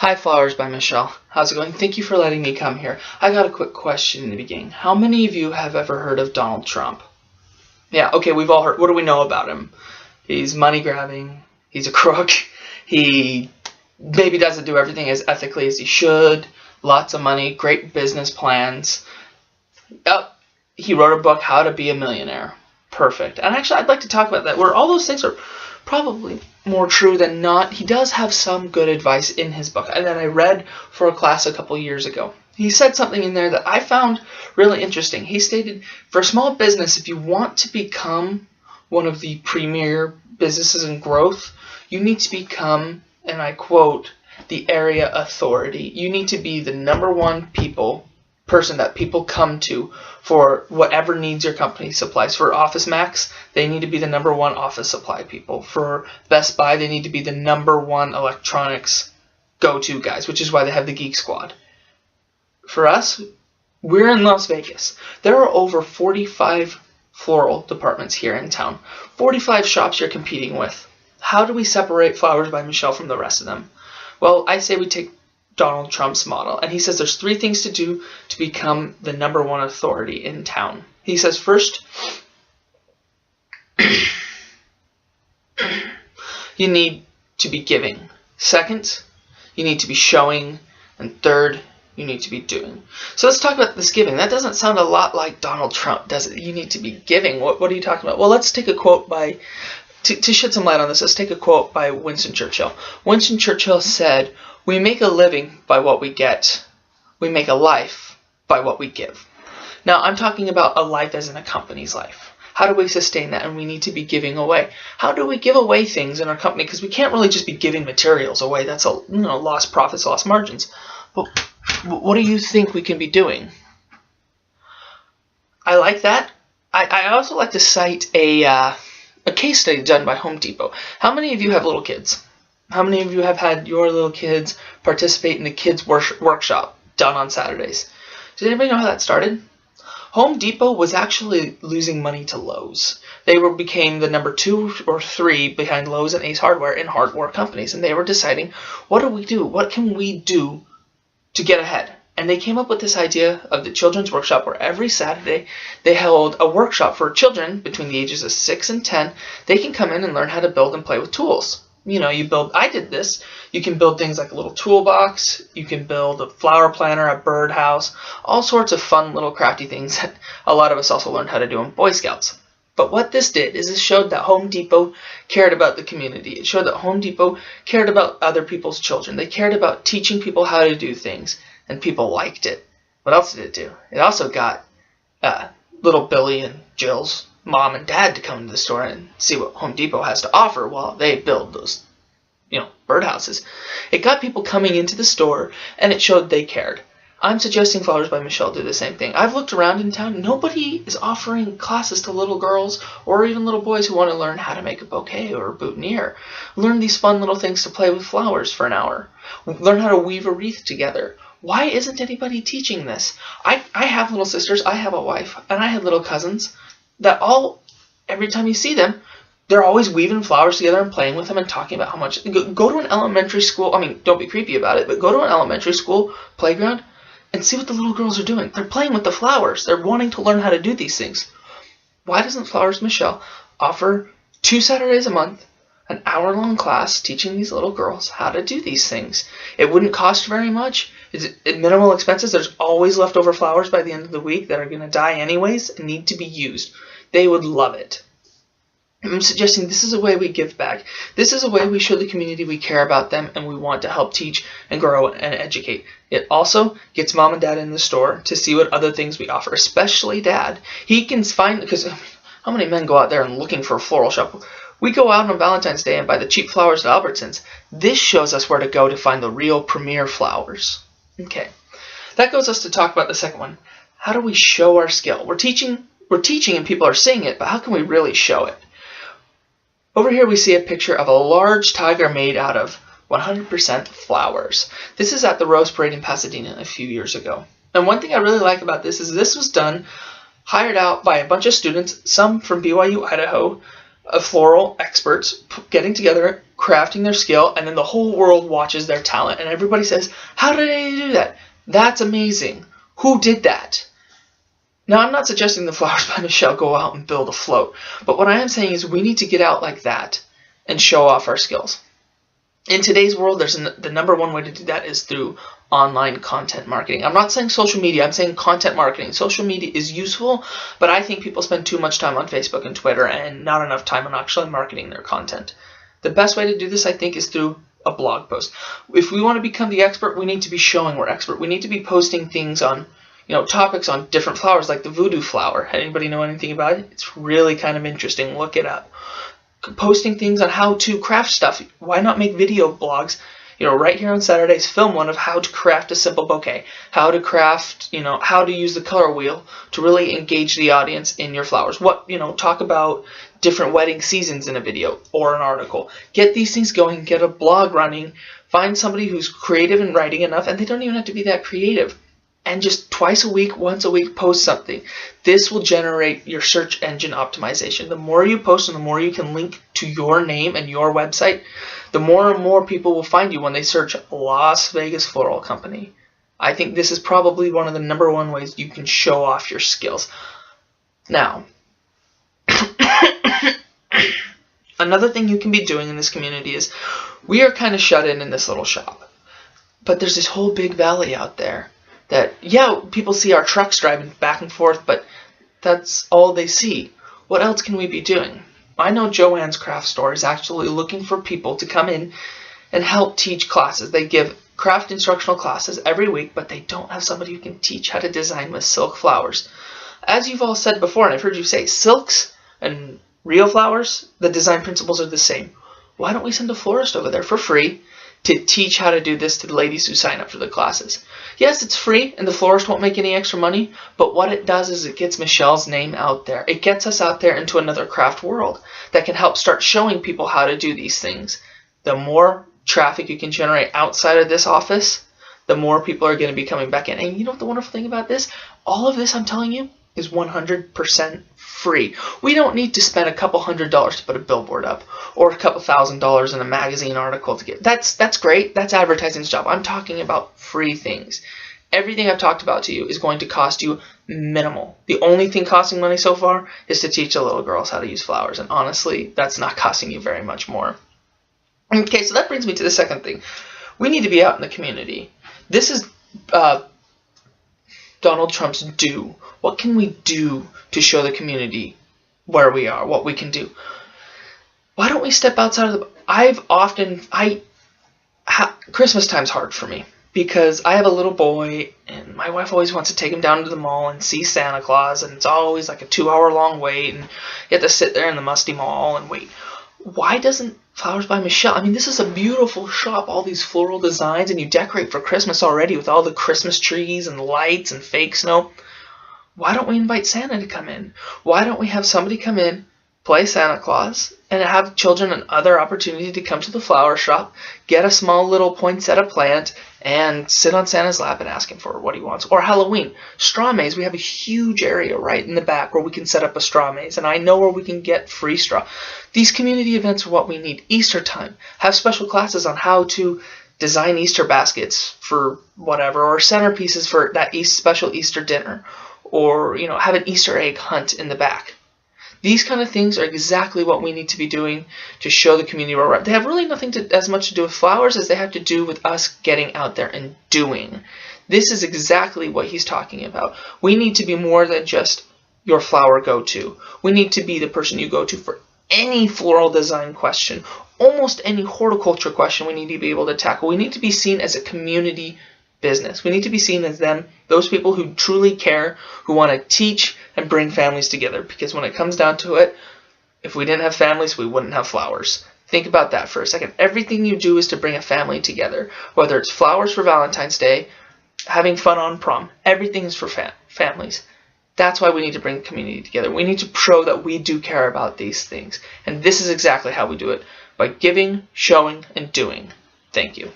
Hi, Flowers by Michelle. How's it going? Thank you for letting me come here. I got a quick question in the beginning. How many of you have ever heard of Donald Trump? Yeah, okay, we've all heard. What do we know about him? He's money grabbing. He's a crook. He maybe doesn't do everything as ethically as he should. Lots of money, great business plans. Oh, he wrote a book, How to Be a Millionaire. Perfect. And actually, I'd like to talk about that, where all those things are probably more true than not. He does have some good advice in his book and that I read for a class a couple years ago. He said something in there that I found really interesting. He stated, for a small business, if you want to become one of the premier businesses in growth, you need to become, and I quote, the area authority. You need to be the number one person that people come to for whatever needs your company supplies. For Office Max, they need to be the number one office supply people. For Best Buy, they need to be the number one electronics go-to guys, which is why they have the Geek Squad. For us, we're in Las Vegas. There are over 45 floral departments here in town. 45 shops you're competing with. How do we separate Flowers by Michelle from the rest of them? Well, I say we take Donald Trump's model, and he says there's 3 things to do to become the number one authority in town. He says, first, you need to be giving. Second, you need to be showing. And third, you need to be doing. So let's talk about this giving. That doesn't sound a lot like Donald Trump, does it? You need to be giving. What are you talking about? Well, let's take a quote by, to shed some light on this, let's take a quote by Winston Churchill. Winston Churchill said, "We make a living by what we get. We make a life by what we give." Now, I'm talking about a life as in a company's life. How do we sustain that? And we need to be giving away. How do we give away things in our company? Because we can't really just be giving materials away. That's lost profits, lost margins. But what do you think we can be doing? I like that. I also like to cite a case study done by Home Depot. How many of you have little kids? How many of you have had your little kids participate in the kids' workshop done on Saturdays? Does anybody know how that started? Home Depot was actually losing money to Lowe's. They became the number 2 or 3 behind Lowe's and Ace Hardware in hardware companies, and they were deciding, what do we do? What can we do to get ahead? And they came up with this idea of the children's workshop, where every Saturday they held a workshop for children between the ages of 6 and 10. They can come in and learn how to build and play with tools. I did this. You can build things like a little toolbox. You can build a flower planter, a birdhouse, all sorts of fun little crafty things that a lot of us also learned how to do in Boy Scouts. But what this did is it showed that Home Depot cared about the community. It showed that Home Depot cared about other people's children. They cared about teaching people how to do things, and people liked it. What else did it do? It also got little Billy and Jill's mom and dad to come to the store and see what Home Depot has to offer while they build those, birdhouses. It got people coming into the store, and it showed they cared. I'm suggesting Flowers by Michelle do the same thing. I've looked around in town. Nobody is offering classes to little girls or even little boys who want to learn how to make a bouquet or a boutonniere. Learn these fun little things to play with flowers for an hour. Learn how to weave a wreath together. Why isn't anybody teaching this? I have little sisters, I have a wife, and I have little cousins that every time you see them, they're always weaving flowers together and playing with them and talking about how much. Go to an elementary school, don't be creepy about it, but go to an elementary school playground and see what the little girls are doing. They're playing with the flowers. They're wanting to learn how to do these things. Why doesn't Flowers Michelle offer 2 Saturdays a month, an hour-long class teaching these little girls how to do these things? It wouldn't cost very much. It's minimal expenses. There's always leftover flowers by the end of the week that are going to die anyways and need to be used. They would love it. I'm suggesting this is a way we give back. This is a way we show the community we care about them and we want to help teach and grow and educate. It also gets mom and dad in the store to see what other things we offer, especially dad. He can find, because how many men go out there and looking for a floral shop? We go out on Valentine's Day and buy the cheap flowers at Albertsons. This shows us where to go to find the real premier flowers. Okay, that goes us to talk about the second one. How do we show our skill? We're teaching and people are seeing it, but how can we really show it? Over here we see a picture of a large tiger made out of 100% flowers. This is at the Rose Parade in Pasadena a few years ago. And one thing I really like about this is this was hired out by a bunch of students, some from BYU, Idaho, floral experts, getting together crafting their skill, and then the whole world watches their talent, and everybody says, how did they do that? That's amazing. Who did that? Now, I'm not suggesting the Flowers by Michelle go out and build a float, but what I am saying is we need to get out like that and show off our skills. In today's world, the number one way to do that is through online content marketing. I'm not saying social media, I'm saying content marketing. Social media is useful, but I think people spend too much time on Facebook and Twitter and not enough time on actually marketing their content. The best way to do this, I think, is through a blog post. If we want to become the expert, we need to be showing we're expert. We need to be posting things on, topics on different flowers, like the voodoo flower. Anybody know anything about it? It's really kind of interesting. Look it up. Posting things on how to craft stuff. Why not make video blogs? Right here on Saturdays, film one of how to craft a simple bouquet, how to craft, how to use the color wheel to really engage the audience in your flowers. Talk about different wedding seasons in a video or an article. Get these things going, get a blog running, find somebody who's creative in writing enough, and they don't even have to be that creative. And just twice a week, once a week, post something. This will generate your search engine optimization. The more you post and the more you can link to your name and your website, the more and more people will find you when they search Las Vegas Floral Company. I think this is probably one of the number one ways you can show off your skills. Now, another thing you can be doing in this community is we are kind of shut in this little shop. But there's this whole big valley out there that, people see our trucks driving back and forth, but that's all they see. What else can we be doing? I know Joanne's Craft Store is actually looking for people to come in and help teach classes. They give craft instructional classes every week, but they don't have somebody who can teach how to design with silk flowers. As you've all said before, and I've heard you say, silks and real flowers, the design principles are the same. Why don't we send a florist over there for free to teach how to do this to the ladies who sign up for the classes? Yes, it's free, and the florist won't make any extra money, but what it does is it gets Michelle's name out there. It gets us out there into another craft world that can help start showing people how to do these things. The more traffic you can generate outside of this office, the more people are going to be coming back in. And you know what the wonderful thing about this? All of this, I'm telling you, is 100% free. We don't need to spend a couple $100s to put a billboard up or a couple $1,000s in a magazine article to get. That's great. That's advertising's job. I'm talking about free things. Everything I've talked about to you is going to cost you minimal. The only thing costing money so far is to teach the little girls how to use flowers, and honestly, that's not costing you very much more. Okay, so that brings me to the second thing. We need to be out in the community. This is Donald Trump's do. What can we do to show the community where we are, what we can do? Why don't we step outside of the... Christmas time's hard for me because I have a little boy and my wife always wants to take him down to the mall and see Santa Claus, and it's always like a 2-hour-long wait, and you have to sit there in the musty mall and wait. Why doesn't Flowers by Michelle? I mean, this is a beautiful shop, all these floral designs, and you decorate for Christmas already with all the Christmas trees and lights and fake snow. Why don't we invite Santa to come in? Why don't we have somebody come in, play Santa Claus, and have children another opportunity to come to the flower shop, get a small little poinsettia plant, and sit on Santa's lap and ask him for what he wants? Or Halloween, straw maze. We have a huge area right in the back where we can set up a straw maze, and I know where we can get free straw. These community events are what we need. Easter time, have special classes on how to design Easter baskets for whatever, or centerpieces for that special Easter dinner, or have an Easter egg hunt in the back. These kind of things are exactly what we need to be doing to show the community where we're at. They have really nothing as much to do with flowers as they have to do with us getting out there and doing. This is exactly what he's talking about. We need to be more than just your flower go-to. We need to be the person you go to for any floral design question, almost any horticulture question we need to be able to tackle. We need to be seen as a community business. We need to be seen as those people who truly care, who want to teach and bring families together. Because when it comes down to it, if we didn't have families, we wouldn't have flowers. Think about that for a second. Everything you do is to bring a family together. Whether it's flowers for Valentine's Day, having fun on prom, everything is for families. That's why we need to bring the community together. We need to show that we do care about these things. And this is exactly how we do it. By giving, showing, and doing. Thank you.